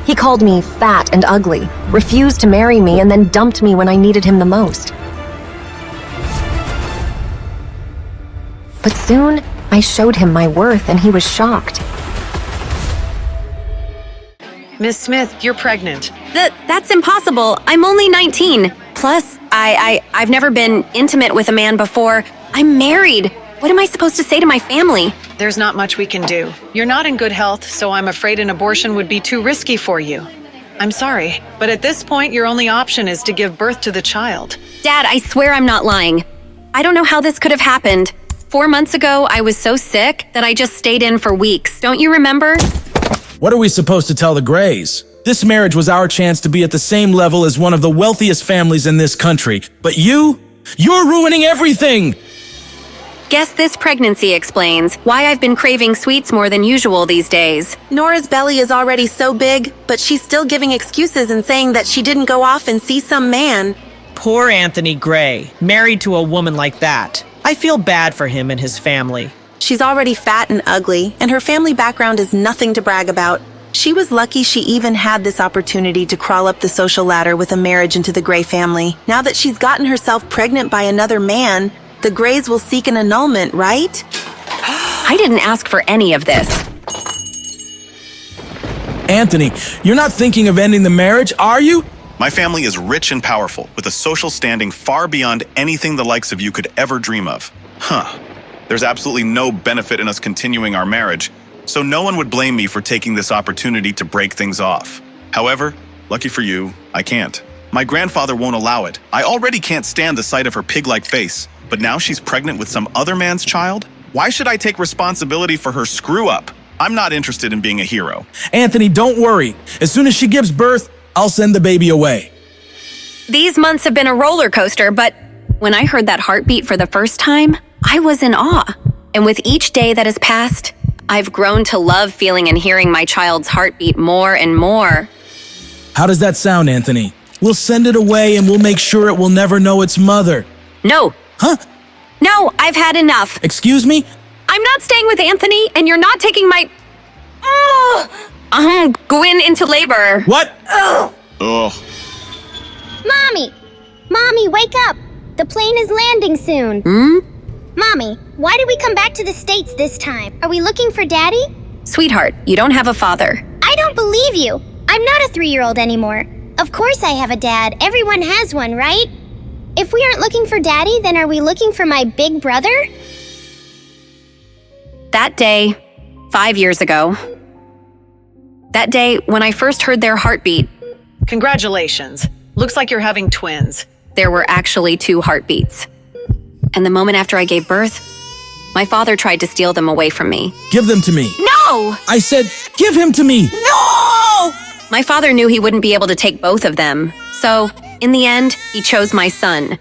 He called me fat and ugly, refused to marry me, and then dumped me when I needed him the most. But soon, I showed him my worth and he was shocked. Miss Smith, you're pregnant. That's impossible. I'm only 19. Plus, I've never been intimate with a man before. I'm married. What am I supposed to say to my family? There's not much we can do. You're not in good health, so I'm afraid an abortion would be too risky for you. I'm sorry, but at this point, your only option is to give birth to the child. Dad, I swear I'm not lying. I don't know how this could have happened. 4 months ago, I was so sick that I just stayed in for weeks. Don't you remember? What are we supposed to tell the Grays? This marriage was our chance to be at the same level as one of the wealthiest families in this country. But you're ruining everything! Guess this pregnancy explains why I've been craving sweets more than usual these days. Nora's belly is already so big, but she's still giving excuses and saying that she didn't go off and see some man. Poor Anthony Gray, married to a woman like that. I feel bad for him and his family. She's already fat and ugly, and her family background is nothing to brag about. She was lucky she even had this opportunity to crawl up the social ladder with a marriage into the Gray family. Now that she's gotten herself pregnant by another man, the Grays will seek an annulment, right? I didn't ask for any of this. Anthony, you're not thinking of ending the marriage, are you? My family is rich and powerful, with a social standing far beyond anything the likes of you could ever dream of. There's absolutely no benefit in us continuing our marriage, so no one would blame me for taking this opportunity to break things off. However, lucky for you, I can't. My grandfather won't allow it. I already can't stand the sight of her pig-like face, but now she's pregnant with some other man's child? Why should I take responsibility for her screw-up? I'm not interested in being a hero. Anthony, don't worry. As soon as she gives birth, I'll send the baby away. These months have been a roller coaster, but when I heard that heartbeat for the first time, I was in awe. And with each day that has passed, I've grown to love feeling and hearing my child's heartbeat more and more. How does that sound, Anthony? We'll send it away and we'll make sure it will never know its mother. No. Huh? No, I've had enough. Excuse me? I'm not staying with Anthony, and you're not taking my... going into labor. What? Ugh. Mommy, wake up! The plane is landing soon. Mommy, why did we come back to the States this time? Are we looking for Daddy? Sweetheart, you don't have a father. I don't believe you. I'm not a 3-year-old anymore. Of course I have a dad. Everyone has one, right? If we aren't looking for Daddy, then are we looking for my big brother? That day, 5 years ago, that day when I first heard their heartbeat, Congratulations. Looks like you're having twins. there were actually 2 heartbeats. And the moment after I gave birth, my father tried to steal them away from me. Give them to me. No! I said, give him to me. No! My father knew he wouldn't be able to take both of them. So, in the end, he chose my son.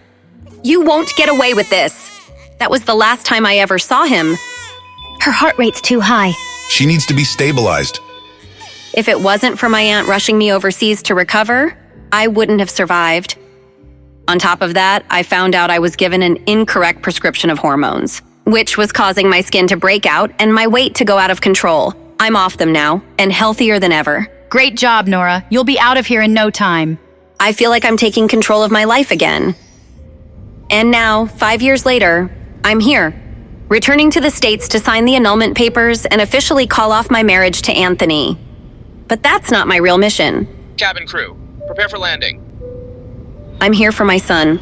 You won't get away with this. That was the last time I ever saw him. Her heart rate's too high. She needs to be stabilized. If it wasn't for my aunt rushing me overseas to recover, I wouldn't have survived. On top of that, I found out I was given an incorrect prescription of hormones, which was causing my skin to break out and my weight to go out of control. I'm off them now, and healthier than ever. Great job, Nora. You'll be out of here in no time. I feel like I'm taking control of my life again. And now, 5 years later, I'm here, returning to the States to sign the annulment papers and officially call off my marriage to Anthony. But that's not my real mission. Cabin crew, prepare for landing. I'm here for my son.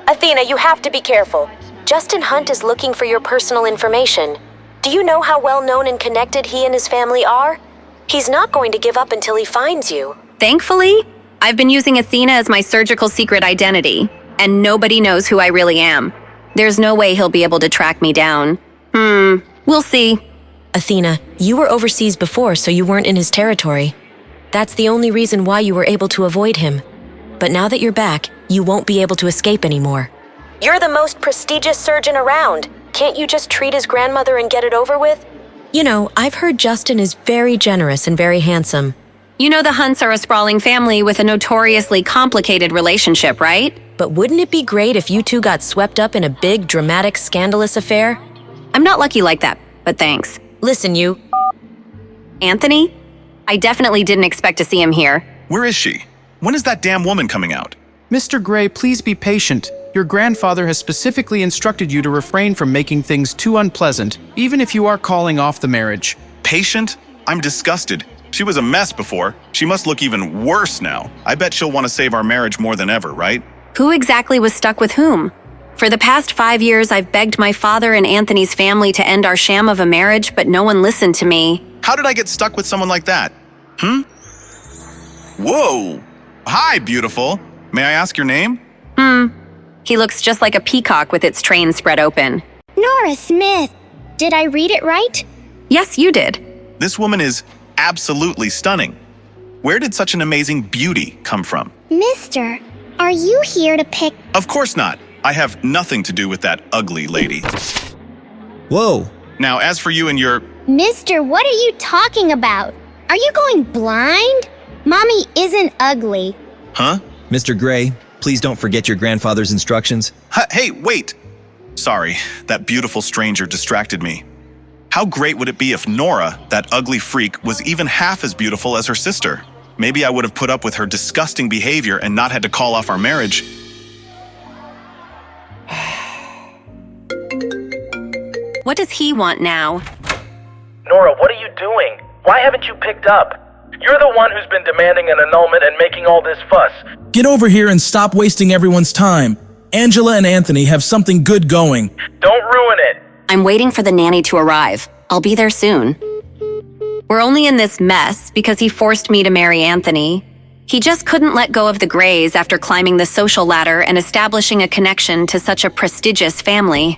Athena, you have to be careful. Justin Hunt is looking for your personal information. Do you know how well known and connected he and his family are? He's not going to give up until he finds you. Thankfully, I've been using Athena as my surgical secret identity, and nobody knows who I really am. There's no way he'll be able to track me down. We'll see. Athena, you were overseas before, so you weren't in his territory. That's the only reason why you were able to avoid him. But now that you're back, you won't be able to escape anymore. You're the most prestigious surgeon around. Can't you just treat his grandmother and get it over with? You know, I've heard Justin is very generous and very handsome. You know the Hunts are a sprawling family with a notoriously complicated relationship, right? But wouldn't it be great if you two got swept up in a big, dramatic, scandalous affair? I'm not lucky like that, but thanks. Listen, you. Anthony? I definitely didn't expect to see him here. Where is she? When is that damn woman coming out? Mr. Gray, please be patient. Your grandfather has specifically instructed you to refrain from making things too unpleasant, even if you are calling off the marriage. Patient? I'm disgusted. She was a mess before. She must look even worse now. I bet she'll want to save our marriage more than ever, right? Who exactly was stuck with whom? For the past 5 years, I've begged my father and Anthony's family to end our sham of a marriage, but no one listened to me. How did I get stuck with someone like that? Whoa! Hi, beautiful. May I ask your name? He looks just like a peacock with its train spread open. Nora Smith. Did I read it right? Yes, you did. This woman is absolutely stunning. Where did such an amazing beauty come from? Mister, are you here to pick? Of course not. I have nothing to do with that ugly lady. Whoa. Now, as for you and your... Mister, what are you talking about? Are you going blind? Mommy isn't ugly. Huh? Mr. Gray, please don't forget your grandfather's instructions. Hey, wait! Sorry, that beautiful stranger distracted me. How great would it be if Nora, that ugly freak, was even half as beautiful as her sister? Maybe I would have put up with her disgusting behavior and not had to call off our marriage. What does he want now? Nora, what are you doing? Why haven't you picked up? You're the one who's been demanding an annulment and making all this fuss. Get over here and stop wasting everyone's time. Angela and Anthony have something good going. Don't ruin it. I'm waiting for the nanny to arrive. I'll be there soon. We're only in this mess because he forced me to marry Anthony. He just couldn't let go of the Grays after climbing the social ladder and establishing a connection to such a prestigious family.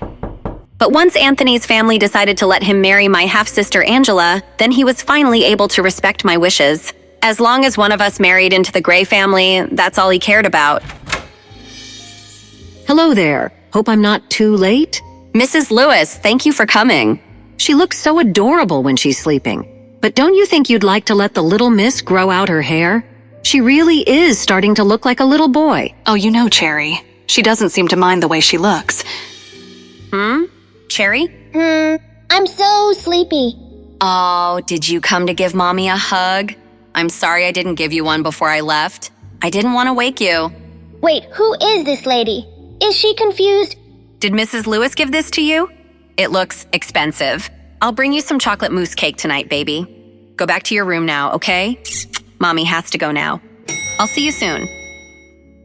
But once Anthony's family decided to let him marry my half-sister Angela, then he was finally able to respect my wishes. As long as one of us married into the Gray family, that's all he cared about. Hello there. Hope I'm not too late. Mrs. Lewis, thank you for coming. She looks so adorable when she's sleeping. But don't you think you'd like to let the little miss grow out her hair? She really is starting to look like a little boy. Oh, you know, Cherry. She doesn't seem to mind the way she looks. Cherry? I'm so sleepy. Oh, did you come to give Mommy a hug? I'm sorry I didn't give you one before I left. I didn't want to wake you. Wait, who is this lady? Is she confused? Did Mrs. Lewis give this to you? It looks expensive. I'll bring you some chocolate mousse cake tonight, baby. Go back to your room now, okay? Mommy has to go now. I'll see you soon.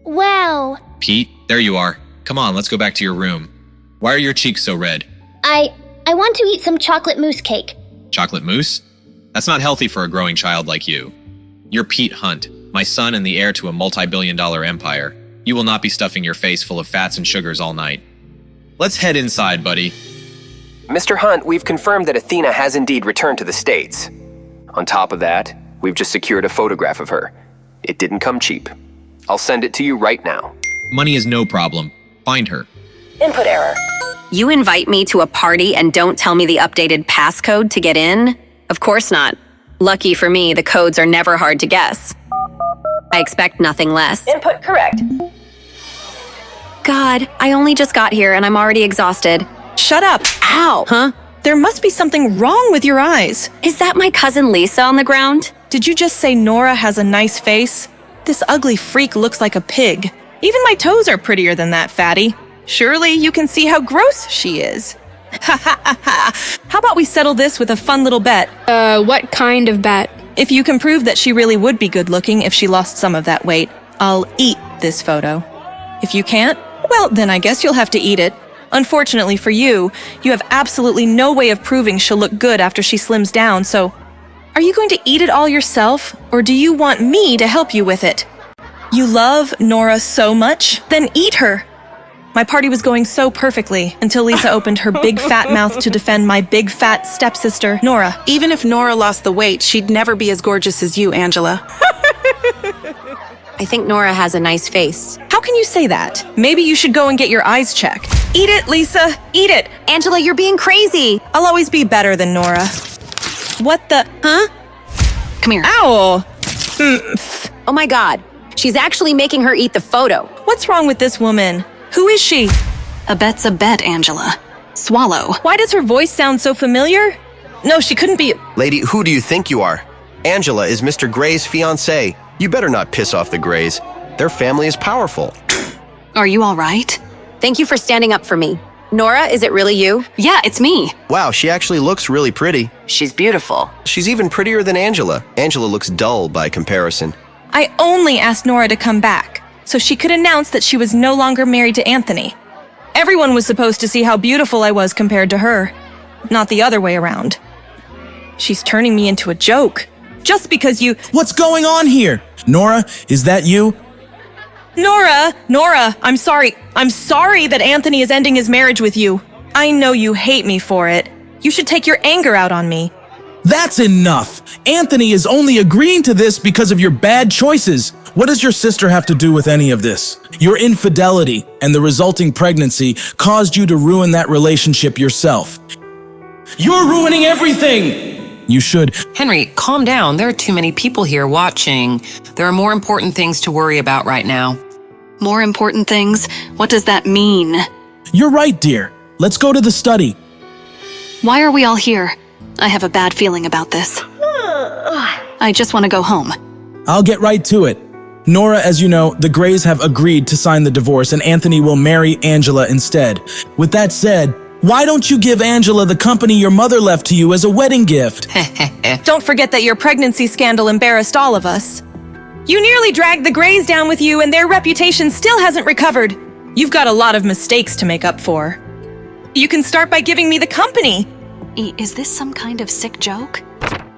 Wow. Pete, there you are. Come on, let's go back to your room. Why are your cheeks so red? I want to eat some chocolate mousse cake. Chocolate mousse? That's not healthy for a growing child like you. You're Pete Hunt, my son and the heir to a multi-billion-dollar empire. You will not be stuffing your face full of fats and sugars all night. Let's head inside, buddy. Mr. Hunt, we've confirmed that Athena has indeed returned to the States. On top of that, we've just secured a photograph of her. It didn't come cheap. I'll send it to you right now. Money is no problem. Find her. Input error. You invite me to a party and don't tell me the updated passcode to get in? Of course not. Lucky for me, the codes are never hard to guess. I expect nothing less. Input correct. God, I only just got here and I'm already exhausted. Shut up. Ow. Huh? There must be something wrong with your eyes. Is that my cousin Lisa on the ground? Did you just say Nora has a nice face? This ugly freak looks like a pig. Even my toes are prettier than that, fatty. Surely you can see how gross she is. Ha ha ha ha. How about we settle this with a fun little bet? What kind of bet? If you can prove that she really would be good looking if she lost some of that weight, I'll eat this photo. If you can't, well, then I guess you'll have to eat it. Unfortunately for you, you have absolutely no way of proving she'll look good after she slims down, so are you going to eat it all yourself, or do you want me to help you with it? You love Nora so much? Then eat her! My party was going so perfectly until Lisa opened her big fat mouth to defend my big fat stepsister, Nora. Even if Nora lost the weight, she'd never be as gorgeous as you, Angela. I think Nora has a nice face. How can you say that? Maybe you should go and get your eyes checked. Eat it, Lisa! Eat it! Angela, you're being crazy! I'll always be better than Nora. What the? Huh? Come here. Ow! Oh my God. She's actually making her eat the photo. What's wrong with this woman? Who is she? A bet's a bet, Angela. Swallow. Why does her voice sound so familiar? No, she couldn't be. Lady, who do you think you are? Angela is Mr. Gray's fiancée. You better not piss off the Grays. Their family is powerful. Are you all right? Thank you for standing up for me. Nora, is it really you? Yeah, it's me. Wow, she actually looks really pretty. She's beautiful. She's even prettier than Angela. Angela looks dull by comparison. I only asked Nora to come back, so she could announce that she was no longer married to Anthony. Everyone was supposed to see how beautiful I was compared to her, not the other way around. She's turning me into a joke, just because you— What's going on here? Nora, is that you? Nora, I'm sorry. I'm sorry that Anthony is ending his marriage with you. I know you hate me for it. You should take your anger out on me. That's enough. Anthony is only agreeing to this because of your bad choices. What does your sister have to do with any of this? Your infidelity and the resulting pregnancy caused you to ruin that relationship yourself. You're ruining everything! You should— Henry, calm down. There are too many people here watching. There are more important things to worry about right now. More important things? What does that mean? You're right, dear. Let's go to the study. Why are we all here? I have a bad feeling about this. I just want to go home. I'll get right to it. Nora, as you know, the Grays have agreed to sign the divorce and Anthony will marry Angela instead. With that said, why don't you give Angela the company your mother left to you as a wedding gift? Don't forget that your pregnancy scandal embarrassed all of us. You nearly dragged the Grays down with you and their reputation still hasn't recovered. You've got a lot of mistakes to make up for. You can start by giving me the company. Is this some kind of sick joke?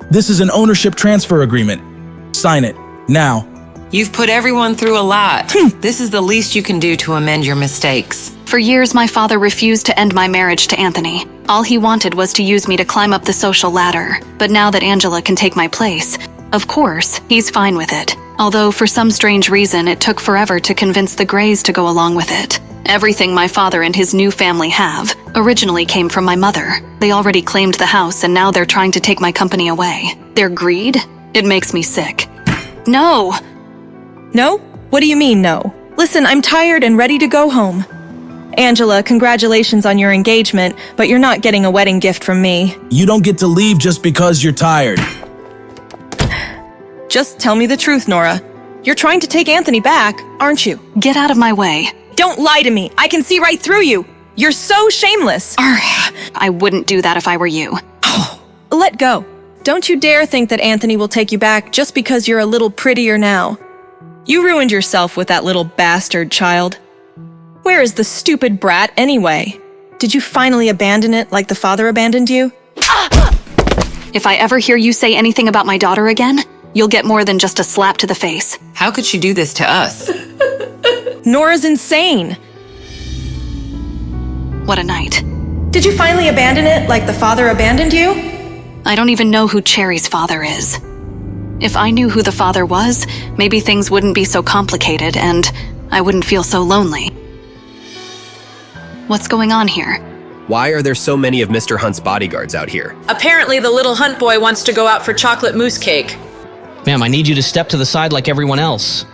This is an ownership transfer agreement. Sign it, now. You've put everyone through a lot. This is the least you can do to amend your mistakes. For years, my father refused to end my marriage to Anthony. All he wanted was to use me to climb up the social ladder. But now that Angela can take my place, of course, he's fine with it. Although for some strange reason, it took forever to convince the Grays to go along with it. Everything my father and his new family have originally came from my mother. They already claimed the house and now they're trying to take my company away. Their greed? It makes me sick. No! No? What do you mean, no? Listen, I'm tired and ready to go home. Angela, congratulations on your engagement, but you're not getting a wedding gift from me. You don't get to leave just because you're tired. Just tell me the truth, Nora. You're trying to take Anthony back, aren't you? Get out of my way. Don't lie to me. I can see right through you. You're so shameless. I wouldn't do that if I were you. Let go. Don't you dare think that Anthony will take you back just because you're a little prettier now. You ruined yourself with that little bastard child. Where is the stupid brat anyway? Did you finally abandon it like the father abandoned you? If I ever hear you say anything about my daughter again, you'll get more than just a slap to the face. How could she do this to us? Nora's insane. What a night. Did you finally abandon it like the father abandoned you? I don't even know who Cherry's father is. If I knew who the father was, maybe things wouldn't be so complicated and I wouldn't feel so lonely. What's going on here? Why are there so many of Mr. Hunt's bodyguards out here? Apparently the little Hunt boy wants to go out for chocolate mousse cake. Ma'am, I need you to step to the side like everyone else.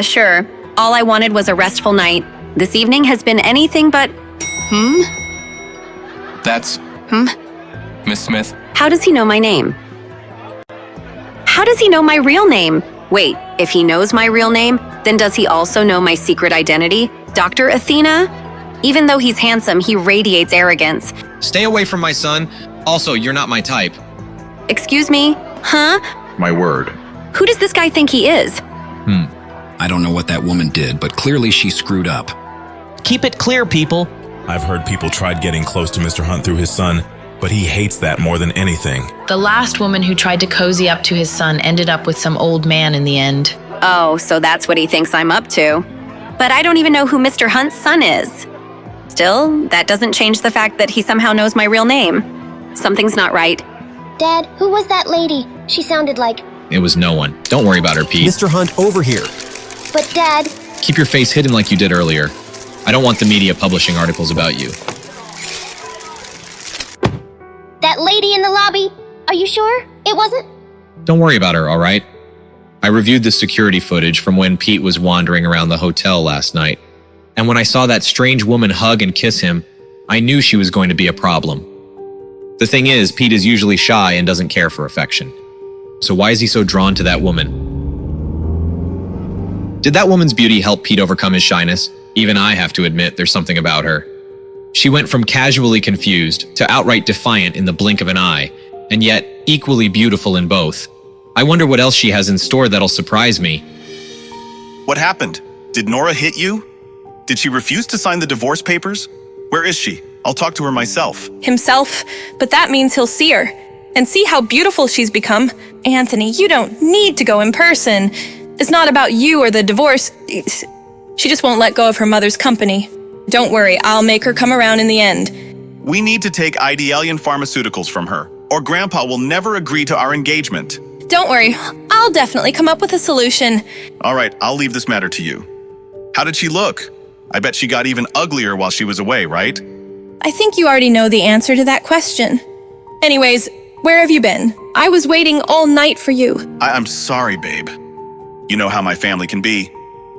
Sure. All I wanted was a restful night. This evening has been anything but— That's... Miss Smith? How does he know my name? How does he know my real name? Wait, if he knows my real name, then does he also know my secret identity? Dr. Athena? Even though he's handsome, he radiates arrogance. Stay away from my son. Also, you're not my type. Excuse me? Huh? My word. Who does this guy think he is? I don't know what that woman did, but clearly she screwed up. Keep it clear, people. I've heard people tried getting close to Mr. Hunt through his son, but he hates that more than anything. The last woman who tried to cozy up to his son ended up with some old man in the end. Oh, so that's what he thinks I'm up to. But I don't even know who Mr. Hunt's son is. Still, that doesn't change the fact that he somehow knows my real name. Something's not right. Dad, who was that lady? She sounded like... It was no one. Don't worry about her, Pete. Mr. Hunt, over here. But Dad... Keep your face hidden like you did earlier. I don't want the media publishing articles about you. That lady in the lobby? Are you sure? It wasn't? Don't worry about her, all right? I reviewed the security footage from when Pete was wandering around the hotel last night. And when I saw that strange woman hug and kiss him, I knew she was going to be a problem. The thing is, Pete is usually shy and doesn't care for affection. So why is he so drawn to that woman? Did that woman's beauty help Pete overcome his shyness? Even I have to admit there's something about her. She went from casually confused to outright defiant in the blink of an eye, and yet equally beautiful in both. I wonder what else she has in store that'll surprise me. What happened? Did Nora hit you? Did she refuse to sign the divorce papers? Where is she? I'll talk to her myself. Himself, but that means he'll see her. And see how beautiful she's become. Anthony, you don't need to go in person. It's not about you or the divorce. She just won't let go of her mother's company. Don't worry, I'll make her come around in the end. We need to take Idealian Pharmaceuticals from her, or Grandpa will never agree to our engagement. Don't worry, I'll definitely come up with a solution. All right, I'll leave this matter to you. How did she look? I bet she got even uglier while she was away, right? I think you already know the answer to that question. Anyways, where have you been? I was waiting all night for you. I'm sorry, babe. You know how my family can be.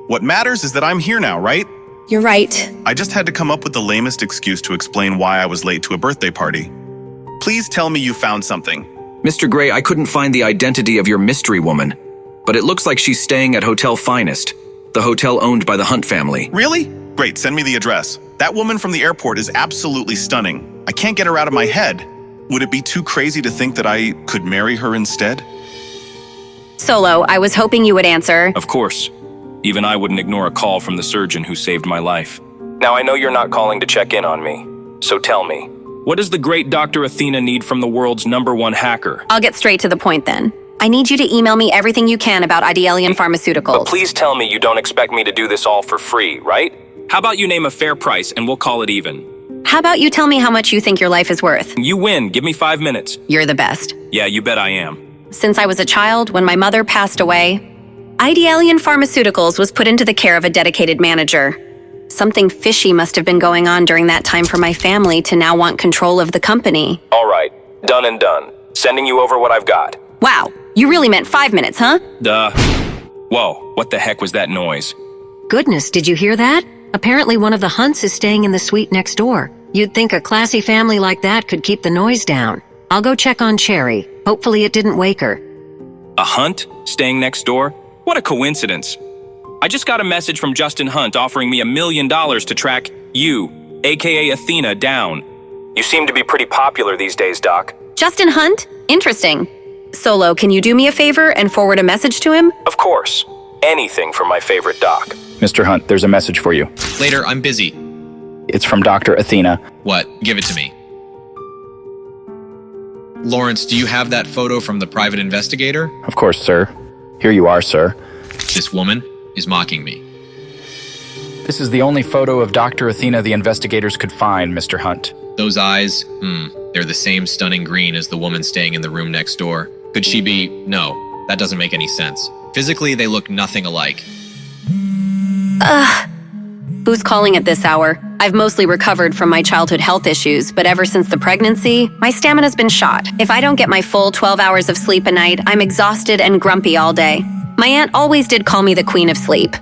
What matters is that I'm here now, right? You're right. I just had to come up with the lamest excuse to explain why I was late to a birthday party. Please tell me you found something. Mr. Gray, I couldn't find the identity of your mystery woman, but it looks like she's staying at Hotel Finest, the hotel owned by the Hunt family. Really? Great, send me the address. That woman from the airport is absolutely stunning. I can't get her out of my head. Would it be too crazy to think that I could marry her instead? Solo, I was hoping you would answer. Of course. Even I wouldn't ignore a call from the surgeon who saved my life. Now I know you're not calling to check in on me, so tell me. What does the great Dr. Athena need from the world's #1 hacker? I'll get straight to the point then. I need you to email me everything you can about Idealian Pharmaceuticals. But please tell me you don't expect me to do this all for free, right? How about you name a fair price and we'll call it even? How about you tell me how much you think your life is worth? You win. Give me 5 minutes. You're the best. Yeah, you bet I am. Since I was a child, when my mother passed away, Idealian Pharmaceuticals was put into the care of a dedicated manager. Something fishy must have been going on during that time for my family to now want control of the company. All right, done and done. Sending you over what I've got. Wow, you really meant 5 minutes, huh? Duh. Whoa, what the heck was that noise? Goodness, did you hear that? Apparently one of the Hunts is staying in the suite next door. You'd think a classy family like that could keep the noise down. I'll go check on Cherry. Hopefully it didn't wake her. A Hunt? Staying next door? What a coincidence. I just got a message from Justin Hunt offering me $1 million to track you, aka Athena, down. You seem to be pretty popular these days, Doc. Justin Hunt? Interesting. Solo, can you do me a favor and forward a message to him? Of course. Anything for my favorite Doc. Mr. Hunt, there's a message for you. Later, I'm busy. It's from Dr. Athena. What? Give it to me. Lawrence, do you have that photo from the private investigator? Of course, sir. Here you are, sir. This woman is mocking me. This is the only photo of Dr. Athena the investigators could find, Mr. Hunt. Those eyes, they're the same stunning green as the woman staying in the room next door. Could she be? No, that doesn't make any sense. Physically, they look nothing alike. Who's calling at this hour? I've mostly recovered from my childhood health issues, but ever since the pregnancy, my stamina's been shot. If I don't get my full 12 hours of sleep a night, I'm exhausted and grumpy all day. My aunt always did call me the Queen of Sleep.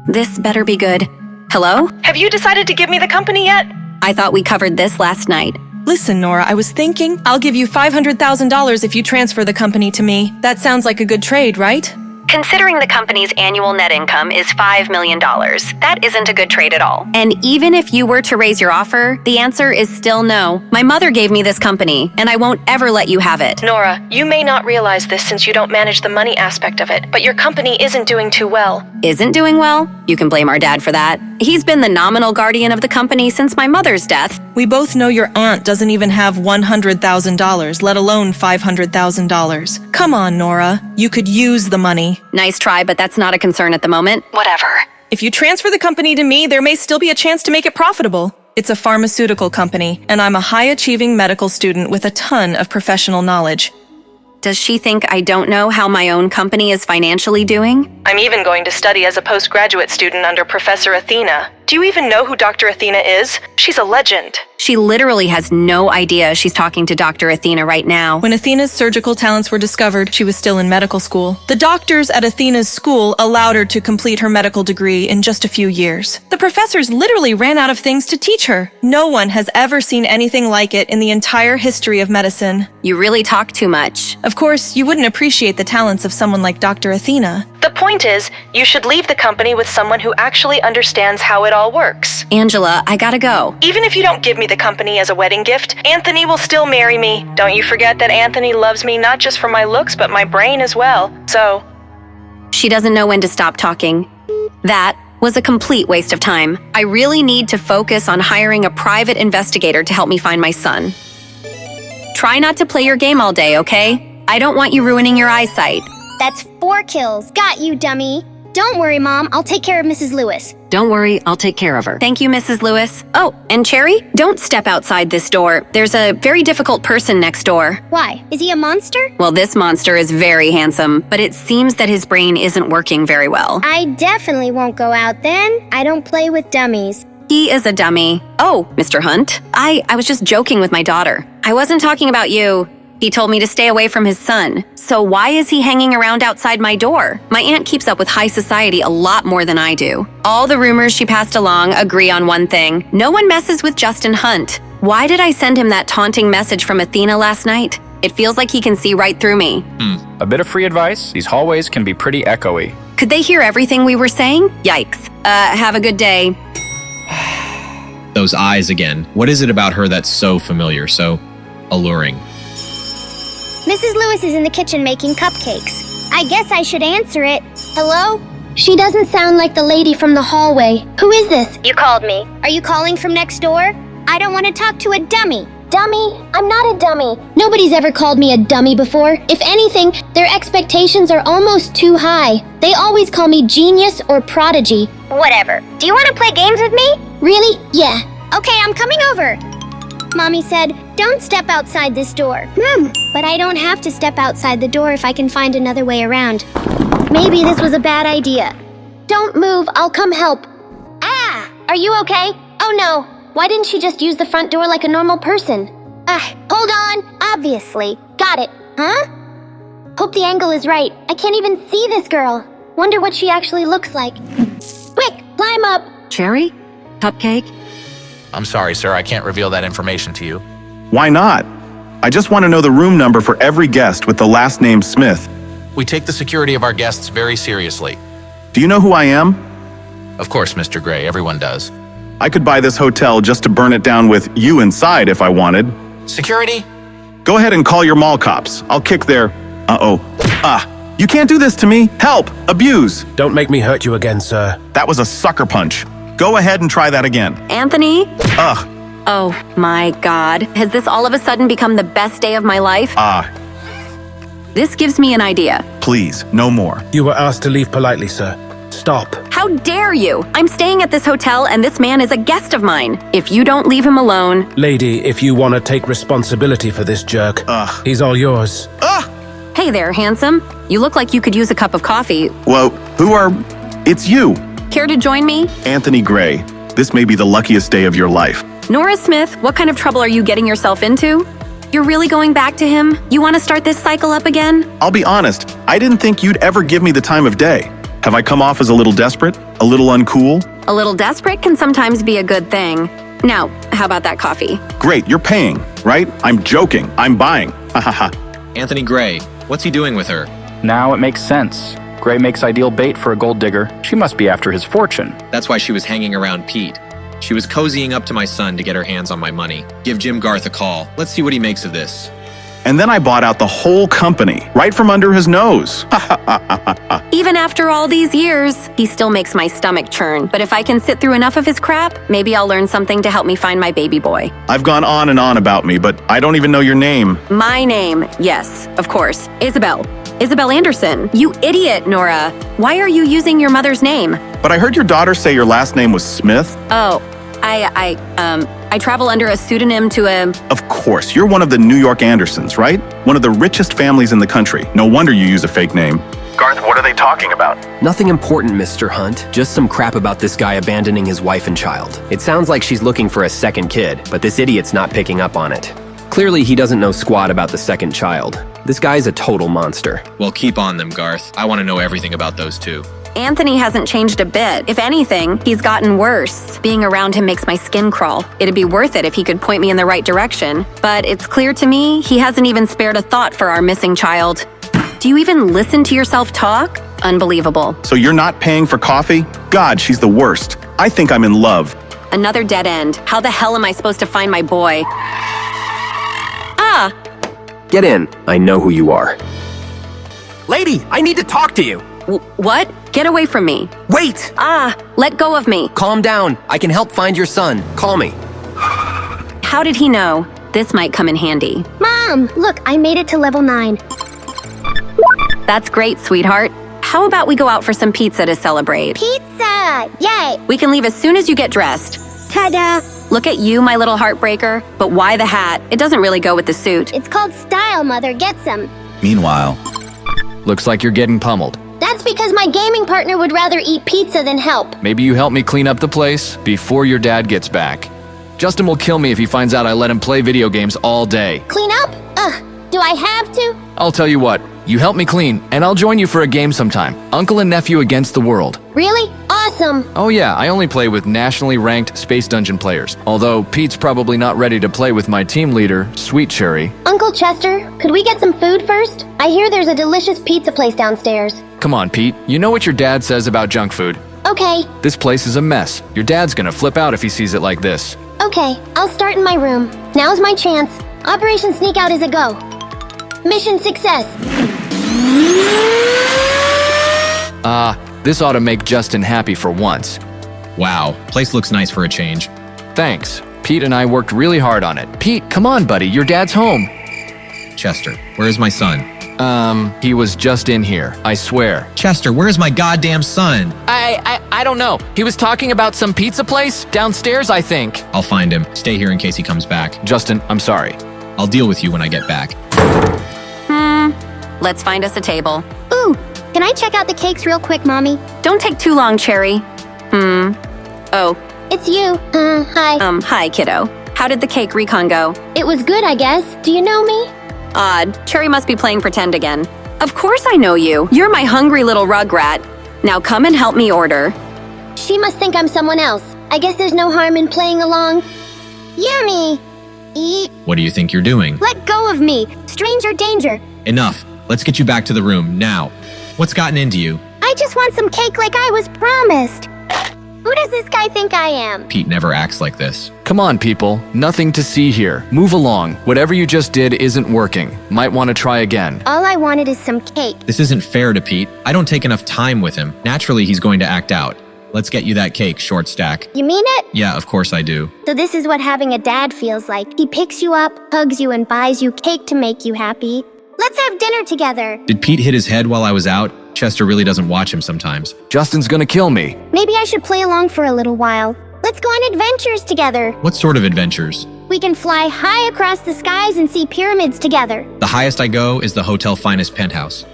This better be good. Hello? Have you decided to give me the company yet? I thought we covered this last night. Listen, Nora, I was thinking I'll give you $500,000 if you transfer the company to me. That sounds like a good trade, right? Considering the company's annual net income is $5 million, that isn't a good trade at all. And even if you were to raise your offer, the answer is still no. My mother gave me this company, and I won't ever let you have it. Nora, you may not realize this since you don't manage the money aspect of it, but your company isn't doing too well. Isn't doing well? You can blame our dad for that. He's been the nominal guardian of the company since my mother's death. We both know your aunt doesn't even have $100,000, let alone $500,000. Come on, Nora. You could use the money. Nice try, but that's not a concern at the moment. Whatever. If you transfer the company to me, there may still be a chance to make it profitable. It's a pharmaceutical company, and I'm a high-achieving medical student with a ton of professional knowledge. Does she think I don't know how my own company is financially doing? I'm even going to study as a postgraduate student under Professor Athena. Do you even know who Dr. Athena is? She's a legend. She literally has no idea she's talking to Dr. Athena right now. When Athena's surgical talents were discovered, she was still in medical school. The doctors at Athena's school allowed her to complete her medical degree in just a few years. The professors literally ran out of things to teach her. No one has ever seen anything like it in the entire history of medicine. You really talk too much. Of course, you wouldn't appreciate the talents of someone like Dr. Athena. The point is, you should leave the company with someone who actually understands how it all works. Angela, I gotta go. Even if you don't give me the company as a wedding gift, Anthony will still marry me. Don't you forget that Anthony loves me not just for my looks, but my brain as well. So... She doesn't know when to stop talking. That was a complete waste of time. I really need to focus on hiring a private investigator to help me find my son. Try not to play your game all day, okay? I don't want you ruining your eyesight. That's 4 kills. Got you, dummy. Don't worry, Mom. I'll take care of Mrs. Lewis. Don't worry, I'll take care of her. Thank you, Mrs. Lewis. Oh, and Cherry, don't step outside this door. There's a very difficult person next door. Why? Is he a monster? Well, this monster is very handsome, but it seems that his brain isn't working very well. I definitely won't go out then. I don't play with dummies. He is a dummy. Oh, Mr. Hunt, I was just joking with my daughter. I wasn't talking about you. He told me to stay away from his son. So why is he hanging around outside my door? My aunt keeps up with high society a lot more than I do. All the rumors she passed along agree on one thing. No one messes with Justin Hunt. Why did I send him that taunting message from Athena last night? It feels like he can see right through me. A bit of free advice. These hallways can be pretty echoey. Could they hear everything we were saying? Yikes. Have a good day. Those eyes again. What is it about her that's so familiar, so alluring? Mrs. Lewis is in the kitchen making cupcakes. I guess I should answer it. Hello? She doesn't sound like the lady from the hallway. Who is this? You called me. Are you calling from next door? I don't want to talk to a dummy. Dummy? I'm not a dummy. Nobody's ever called me a dummy before. If anything, their expectations are almost too high. They always call me genius or prodigy. Whatever. Do you want to play games with me? Really? Yeah. Okay, I'm coming over. Mommy said, don't step outside this door. But I don't have to step outside the door if I can find another way around. Maybe this was a bad idea. Don't move, I'll come help. Ah! Are you okay? Oh no. Why didn't she just use the front door like a normal person? Hold on. Obviously. Got it. Huh? Hope the angle is right. I can't even see this girl. Wonder what she actually looks like. Quick, climb up. Cherry? Cupcake? I'm sorry, sir. I can't reveal that information to you. Why not? I just want to know the room number for every guest with the last name Smith. We take the security of our guests very seriously. Do you know who I am? Of course, Mr. Gray. Everyone does. I could buy this hotel just to burn it down with you inside if I wanted. Security? Go ahead and call your mall cops. I'll kick their... You can't do this to me. Help! Abuse! Don't make me hurt you again, sir. That was a sucker punch. Go ahead and try that again. Anthony? Ugh. Oh my God. Has this all of a sudden become the best day of my life? This gives me an idea. Please, no more. You were asked to leave politely, sir. Stop. How dare you? I'm staying at this hotel and this man is a guest of mine. If you don't leave him alone... Lady, if you want to take responsibility for this jerk, he's all yours. Hey there, handsome. You look like you could use a cup of coffee. Well, It's you. Care to join me? Anthony Gray. This may be the luckiest day of your life. Nora Smith, what kind of trouble are you getting yourself into? You're really going back to him? You want to start this cycle up again? I'll be honest, I didn't think you'd ever give me the time of day. Have I come off as a little desperate? A little uncool? A little desperate can sometimes be a good thing. Now, how about that coffee? Great, you're paying, right? I'm joking. I'm buying. Ha ha ha. Anthony Gray, what's he doing with her? Now it makes sense. Gray makes ideal bait for a gold digger. She must be after his fortune. That's why she was hanging around Pete. She was cozying up to my son to get her hands on my money. Give Jim Garth a call. Let's see what he makes of this. And then I bought out the whole company, right from under his nose. Even after all these years, he still makes my stomach churn. But if I can sit through enough of his crap, maybe I'll learn something to help me find my baby boy. I've gone on and on about me, but I don't even know your name. My name, yes, of course. Isabel. Isabel Anderson. You idiot, Nora. Why are you using your mother's name? But I heard your daughter say your last name was Smith. Oh, I travel under a pseudonym to a... Of course, you're one of the New York Andersons, right? One of the richest families in the country. No wonder you use a fake name. Garth What are they talking about? Nothing important, Mr. Hunt. Just some crap about this guy abandoning his wife and child. It sounds like she's looking for a second kid, but this idiot's not picking up on it. Clearly, he doesn't know squat about the second child. This guy's a total monster. Well, keep on them, Garth. I want to know everything about those two. Anthony hasn't changed a bit. If anything, he's gotten worse. Being around him makes my skin crawl. It'd be worth it if he could point me in the right direction. But it's clear to me he hasn't even spared a thought for our missing child. Do you even listen to yourself talk? Unbelievable. So you're not paying for coffee? God, she's the worst. I think I'm in love. Another dead end. How the hell am I supposed to find my boy? Ah! Get in. I know who you are. Lady, I need to talk to you. What? Get away from me. Wait! Let go of me. Calm down. I can help find your son. Call me. How did he know? This might come in handy. Mom, look, I made it to level 9. That's great, sweetheart. How about we go out for some pizza to celebrate? Pizza! Yay! We can leave as soon as you get dressed. Ta-da! Look at you, my little heartbreaker. But why the hat? It doesn't really go with the suit. It's called style, Mother. Get some. Meanwhile, looks like you're getting pummeled. That's because my gaming partner would rather eat pizza than help. Maybe you help me clean up the place before your dad gets back. Justin will kill me if he finds out I let him play video games all day. Clean up? Do I have to? I'll tell you what, you help me clean, and I'll join you for a game sometime. Uncle and nephew against the world. Really? Awesome. Oh yeah, I only play with nationally ranked Space Dungeon players. Although Pete's probably not ready to play with my team leader, Sweet Cherry. Uncle Chester, could we get some food first? I hear there's a delicious pizza place downstairs. Come on, Pete. You know what your dad says about junk food. Okay. This place is a mess. Your dad's gonna flip out if he sees it like this. Okay, I'll start in my room. Now's my chance. Operation Sneak Out is a go. Mission success. This ought to make Justin happy for once. Wow, place looks nice for a change. Thanks. Pete and I worked really hard on it. Pete, come on, buddy. Your dad's home. Chester, where's my son? He was just in here. I swear. Chester, where's my goddamn son? I don't know. He was talking about some pizza place downstairs, I think. I'll find him. Stay here in case he comes back. Justin, I'm sorry. I'll deal with you when I get back. Let's find us a table. Ooh, can I check out the cakes real quick, Mommy? Don't take too long, Cherry. Oh. It's you. Hi. Hi, kiddo. How did the cake recon go? It was good, I guess. Do you know me? Odd. Cherry must be playing pretend again. Of course I know you. You're my hungry little rugrat. Now come and help me order. She must think I'm someone else. I guess there's no harm in playing along. Yummy. Eat. What do you think you're doing? Let go of me. Stranger danger. Enough. Let's get you back to the room, now. What's gotten into you? I just want some cake like I was promised. Who does this guy think I am? Pete never acts like this. Come on, people. Nothing to see here. Move along. Whatever you just did isn't working. Might want to try again. All I wanted is some cake. This isn't fair to Pete. I don't take enough time with him. Naturally, he's going to act out. Let's get you that cake, short stack. You mean it? Yeah, of course I do. So this is what having a dad feels like. He picks you up, hugs you, and buys you cake to make you happy. Let's have dinner together. Did Pete hit his head while I was out? Chester really doesn't watch him sometimes. Justin's gonna kill me. Maybe I should play along for a little while. Let's go on adventures together. What sort of adventures? We can fly high across the skies and see pyramids together. The highest I go is the Hotel Finest penthouse.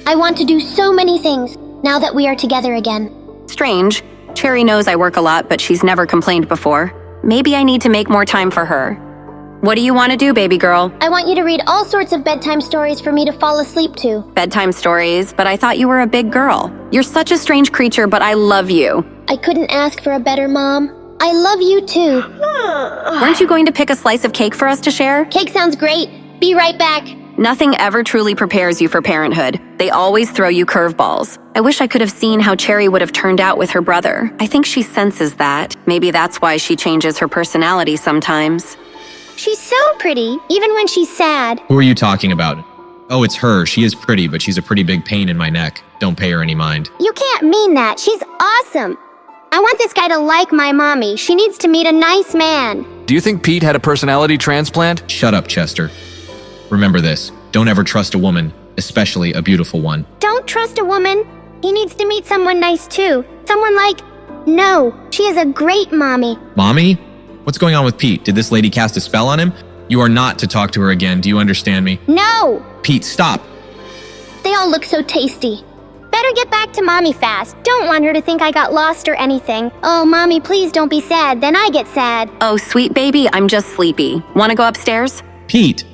I want to do so many things now that we are together again. Strange. Cherry knows I work a lot, but she's never complained before. Maybe I need to make more time for her. What do you want to do, baby girl? I want you to read all sorts of bedtime stories for me to fall asleep to. Bedtime stories, but I thought you were a big girl. You're such a strange creature, but I love you. I couldn't ask for a better mom. I love you too. Weren't you going to pick a slice of cake for us to share? Cake sounds great. Be right back. Nothing ever truly prepares you for parenthood. They always throw you curveballs. I wish I could have seen how Cherry would have turned out with her brother. I think she senses that. Maybe that's why she changes her personality sometimes. She's so pretty, even when she's sad. Who are you talking about? Oh, it's her. She is pretty, but she's a pretty big pain in my neck. Don't pay her any mind. You can't mean that. She's awesome. I want this guy to like my mommy. She needs to meet a nice man. Do you think Pete had a personality transplant? Shut up, Chester. Remember this. Don't ever trust a woman, especially a beautiful one. Don't trust a woman. He needs to meet someone nice too. Someone like... No, she is a great mommy. Mommy? What's going on with Pete? Did this lady cast a spell on him? You are not to talk to her again. Do you understand me? No! Pete, stop! They all look so tasty. better get back to Mommy fast. Don't want her to think I got lost or anything. Oh, Mommy, please don't be sad. Then I get sad. Oh, sweet baby, I'm just sleepy. Want to go upstairs? Pete,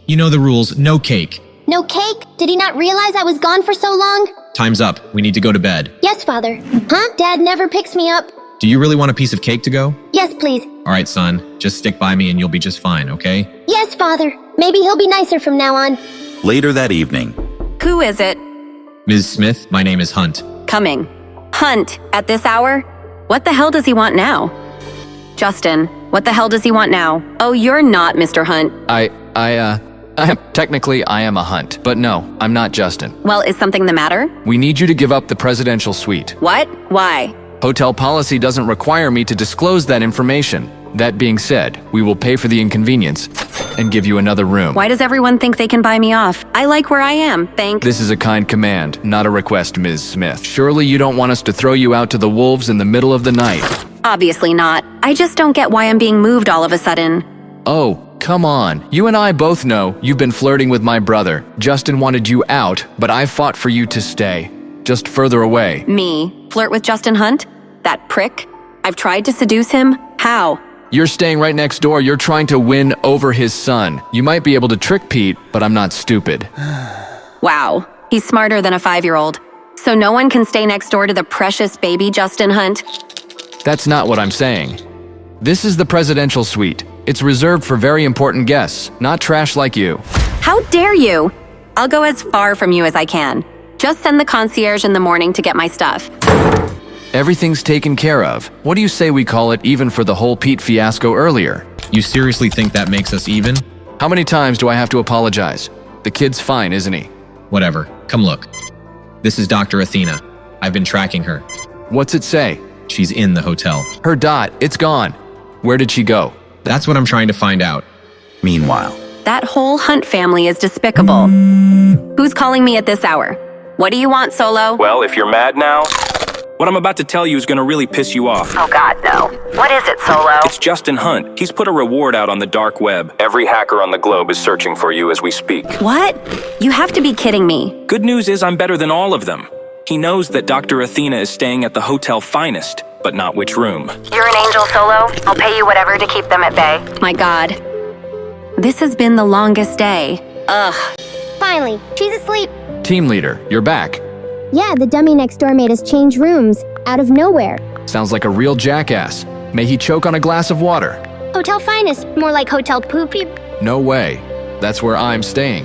you know the rules. No cake. No cake? Did he not realize I was gone for so long? Time's up. We need to go to bed. Yes, Father. Huh? Dad never picks me up. Do you really want a piece of cake to go? Yes, please. All right, son. Just stick by me and you'll be just fine, okay? Yes, Father. Maybe he'll be nicer from now on. Later that evening. Who is it? Ms. Smith, my name is Hunt. Coming. Hunt, at this hour? What the hell does he want now? Justin, what the hell does he want now? Oh, you're not Mr. Hunt. Technically, I am a Hunt, but no, I'm not Justin. Well, is something the matter? We need you to give up the presidential suite. What? Why? Hotel policy doesn't require me to disclose that information. That being said, we will pay for the inconvenience and give you another room. Why does everyone think they can buy me off? I like where I am, thank— This is a kind command, not a request, Ms. Smith. Surely you don't want us to throw you out to the wolves in the middle of the night. Obviously not. I just don't get why I'm being moved all of a sudden. Oh, come on. You and I both know you've been flirting with my brother. Justin wanted you out, but I fought for you to stay. Just further away. Me? Flirt with Justin Hunt? That prick? I've tried to seduce him? How? You're staying right next door. You're trying to win over his son. You might be able to trick Pete, but I'm not stupid. Wow. He's smarter than a 5-year-old. So no one can stay next door to the precious baby Justin Hunt? That's not what I'm saying. This is the presidential suite. It's reserved for very important guests, not trash like you. How dare you? I'll go as far from you as I can. Just send the concierge in the morning to get my stuff. Everything's taken care of. What do you say we call it even for the whole Pete fiasco earlier? You seriously think that makes us even? How many times do I have to apologize? The kid's fine, isn't he? Whatever. Come look. This is Dr. Athena. I've been tracking her. What's it say? She's in the hotel. Her dot, it's gone. Where did she go? That's what I'm trying to find out. Meanwhile. That whole Hunt family is despicable. Who's calling me at this hour? What do you want, Solo? Well, if you're mad now, what I'm about to tell you is gonna really piss you off. Oh God, no. What is it, Solo? It's Justin Hunt. He's put a reward out on the dark web. Every hacker on the globe is searching for you as we speak. What? You have to be kidding me. Good news is I'm better than all of them. He knows that Dr. Athena is staying at the Hotel Finest, but not which room. You're an angel, Solo. I'll pay you whatever to keep them at bay. My God. This has been the longest day. Ugh. Finally, she's asleep. Team leader, you're back. Yeah, the dummy next door made us change rooms, out of nowhere. Sounds like a real jackass. May he choke on a glass of water. Hotel Finest, more like Hotel Poopy. No way. That's where I'm staying.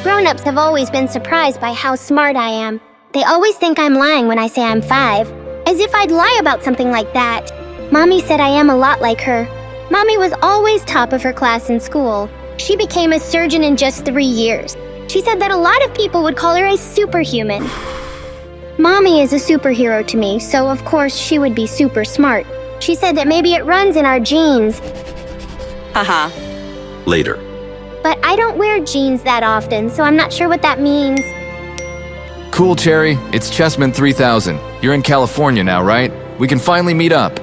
Grown-ups have always been surprised by how smart I am. They always think I'm lying when I say I'm 5, as if I'd lie about something like that. Mommy said I am a lot like her. Mommy was always top of her class in school. She became a surgeon in just 3 years. She said that a lot of people would call her a superhuman. Mommy is a superhero to me, so of course she would be super smart. She said that maybe it runs in our genes. Haha. Later. But I don't wear jeans that often, so I'm not sure what that means. Cool, Cherry. It's Chessman 3000. You're in California now, right? We can finally meet up.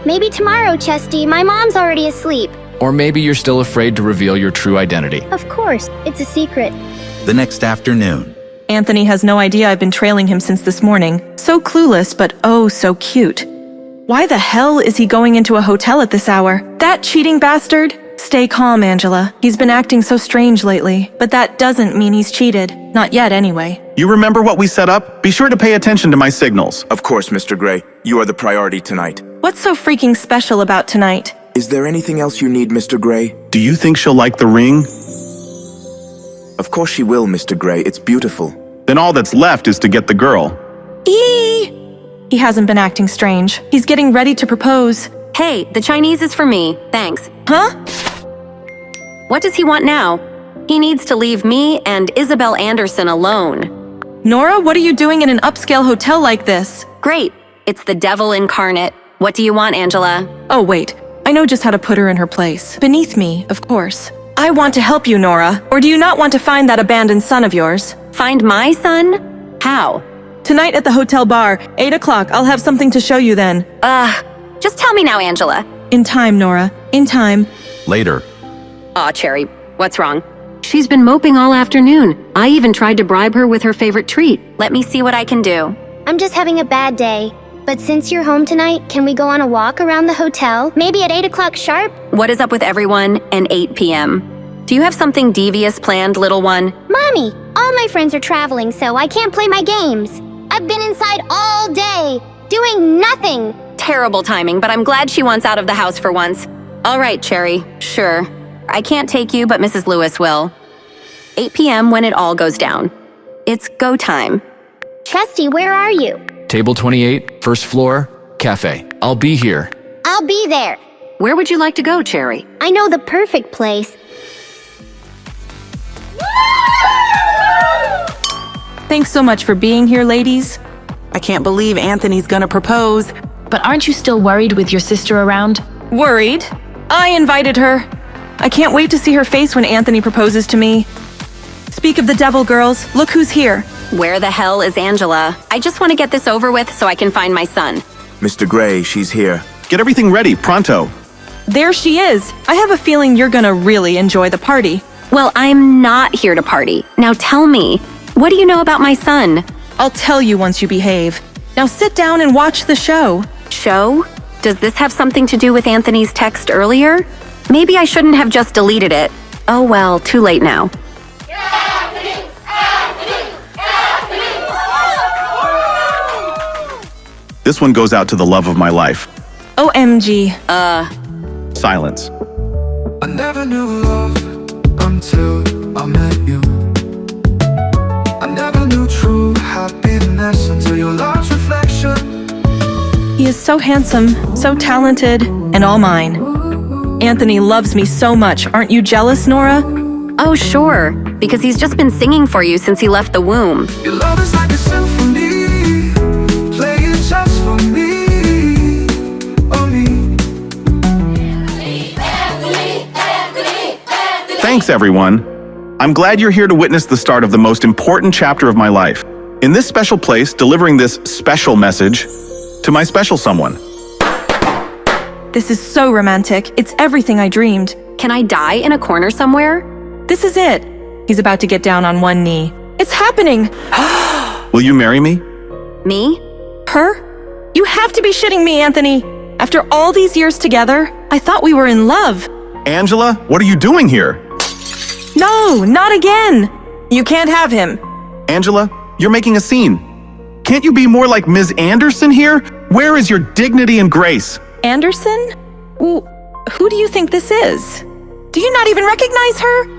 Maybe tomorrow, Chesty. My mom's already asleep. Or maybe you're still afraid to reveal your true identity. Of course, it's a secret. The next afternoon. Anthony has no idea I've been trailing him since this morning. So clueless, but oh so cute. Why the hell is he going into a hotel at this hour? That cheating bastard? Stay calm, Angela. He's been acting so strange lately, but that doesn't mean he's cheated. Not yet, anyway. You remember what we set up? Be sure to pay attention to my signals. Of course, Mr. Gray. You are the priority tonight. What's so freaking special about tonight? Is there anything else you need, Mr. Gray? Do you think she'll like the ring? Of course she will, Mr. Gray. It's beautiful. Then all that's left is to get the girl. He hasn't been acting strange. He's getting ready to propose. Hey, the Chinese is for me. Thanks. Huh? What does he want now? He needs to leave me and Isabel Anderson alone. Nora, what are you doing in an upscale hotel like this? Great. It's the devil incarnate. What do you want, Angela? Oh, wait. I know just how to put her in her place. Beneath me, of course. I want to help you, Nora. Or do you not want to find that abandoned son of yours? Find my son? How? Tonight at the hotel bar, 8 o'clock. I'll have something to show you then. Just tell me now, Angela. In time, Nora. In time. Later. Aw, Cherry. What's wrong? She's been moping all afternoon. I even tried to bribe her with her favorite treat. Let me see what I can do. I'm just having a bad day. But since you're home tonight, can we go on a walk around the hotel? Maybe at 8 o'clock sharp? What is up with everyone and 8 p.m.? Do you have something devious planned, little one? Mommy, all my friends are traveling, so I can't play my games. I've been inside all day, doing nothing. Terrible timing, but I'm glad she wants out of the house for once. All right, Cherry, sure. I can't take you, but Mrs. Lewis will. 8 p.m. when it all goes down. It's go time. Chesty, where are you? Table 28, first floor, cafe. I'll be here. I'll be there. Where would you like to go, Cherry? I know the perfect place. Thanks so much for being here, ladies. I can't believe Anthony's gonna propose. But aren't you still worried with your sister around? Worried? I invited her. I can't wait to see her face when Anthony proposes to me. Speak of the devil, girls. Look who's here. Where the hell is Angela? I just want to get this over with so I can find my son. Mr. Gray, she's here. Get everything ready, pronto. There she is. I have a feeling you're gonna really enjoy the party. Well, I'm not here to party. Now tell me, what do you know about my son? I'll tell you once you behave. Now sit down and watch the show. Show? Does this have something to do with Anthony's text earlier? Maybe I shouldn't have just deleted it. Oh well, too late now. This one goes out to the love of my life. OMG. Silence. I never knew love until I met you. I never knew true happiness until your love's reflection. He is so handsome, so talented, and all mine. Anthony loves me so much. Aren't you jealous, Nora? Oh, sure, because he's just been singing for you since he left the womb. Your love is like a symphony, playing just for me, oh me. Thanks, everyone. I'm glad you're here to witness the start of the most important chapter of my life. In this special place, delivering this special message to my special someone. This is so romantic. It's everything I dreamed. Can I die in a corner somewhere? This is it. He's about to get down on one knee. It's happening! Will you marry me? Me? Her? You have to be shitting me, Anthony. After all these years together, I thought we were in love. Angela, what are you doing here? No, not again. You can't have him. Angela, you're making a scene. Can't you be more like Ms. Anderson here? Where is your dignity and grace? Anderson? Who do you think this is? Do you not even recognize her?